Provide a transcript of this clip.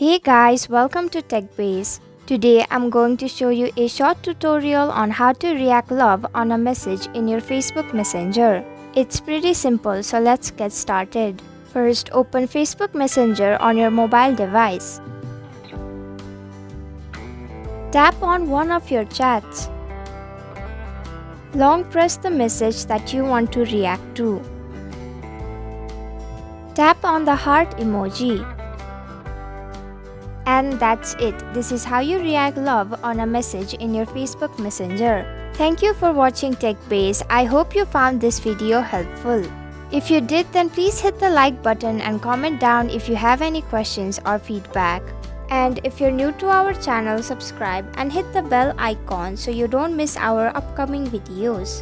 Hey guys, welcome to TechBase. Today I'm going to show you a short tutorial on how to react love on a message in your Facebook Messenger. It's pretty simple, so let's get started. First, open Facebook Messenger on your mobile device. Tap on one of your chats. Long press the message that you want to react to. Tap on the heart emoji. And that's it. This is how you react love on a message in your Facebook Messenger. Thank you for watching TechBase. I hope you found this video helpful. If you did, then please hit the like button and comment down if you have any questions or feedback. And if you're new to our channel, subscribe and hit the bell icon so you don't miss our upcoming videos.